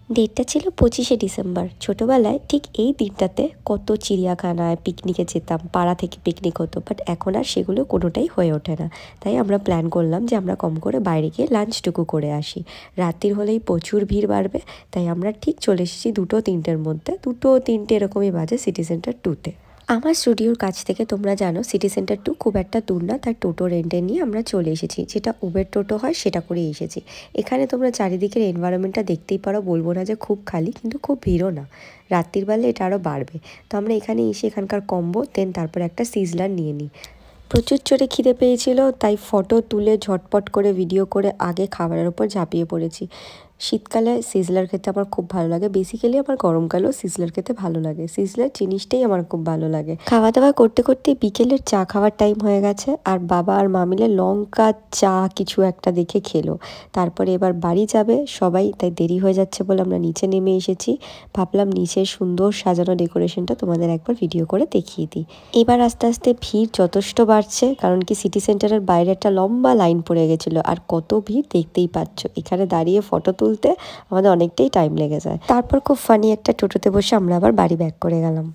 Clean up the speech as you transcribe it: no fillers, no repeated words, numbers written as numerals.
ডেটটা ছিল 25শে ডিসেম্বর। ছোটোবেলায় ঠিক এই দিনটাতে কত চিড়িয়াখানায় পিকনিকে যেতাম, পাড়া থেকে পিকনিক হতো, বাট এখন আর সেগুলো কোনোটাই হয়ে ওঠে না। তাই আমরা প্ল্যান করলাম যে আমরা কম করে বাইরে গিয়ে লাঞ্চটুকু করে আসি। রাত্রির হলেই প্রচুর ভিড় বাড়বে, তাই আমরা ঠিক চলে এসেছি 2-3টের মধ্যে, 2-3টে এরকমই বাজে সিটি সেন্টার 2-তে। আমার স্টুডিওর কাছ থেকে তোমরা জানো সিটি সেন্টার 2 খুব একটা দূর না, তার টোটো রেন্টে নিয়ে আমরা চলে এসেছি, যেটা উবের টোটো হয় সেটা করেই এসেছি। এখানে তোমরা চারিদিকের এনভায়রনমেন্টটা দেখতেই পারো, বলবো না যে খুব খালি, কিন্তু খুব ভিড়ও না। রাত্রির বেলা এটা আরও বাড়বে। তো আমরা এখানে এসে এখানকার কম্বো তারপর একটা সিজলার নিয়ে নিই। প্রচুর জোরে খিদে পেয়েছিল, তাই ফটো তুলে ঝটপট করে ভিডিও করে আগে খাবারের ওপর ঝাঁপিয়ে পড়েছি। শীতকালে সিজলার খেতে আমার খুব ভালো লাগে, বেসিক্যালি আমার গরমকালেও সিজলার খেতে ভালো লাগে। সিজলার জিনিসটাই আমার খুব ভালো লাগে। খাওয়া দাওয়া করতে করতে বিকেলের চা খাওয়ার টাইম হয়ে গেছে, আর বাবা আর মা মিলে লঙ্কা চা কিছু একটা দেখে খেলো। তারপরে এবার বাড়ি যাবে সবাই, তাই দেরি হয়ে যাচ্ছে বলে আমরা নিচে নেমে এসেছি। ভাবলাম নিচের সুন্দর সাজানো ডেকোরেশনটা তোমাদের একবার ভিডিও করে দেখিয়ে দিই। এবার আস্তে আস্তে ভিড় যথেষ্ট বাড়ছে, কারণ কি সিটি সেন্টারের বাইরে একটা লম্বা লাইন পড়ে গেছিলো, আর কত ভিড় দেখতেই পাচ্ছ। এখানে দাঁড়িয়ে ফটো তুলতে আমাদের অনেকটাই টাইম লেগে যায়। তারপর খুব ফানি একটা টোটোতে বসে আমরা আবার বাড়ি ব্যাক করে গেলাম।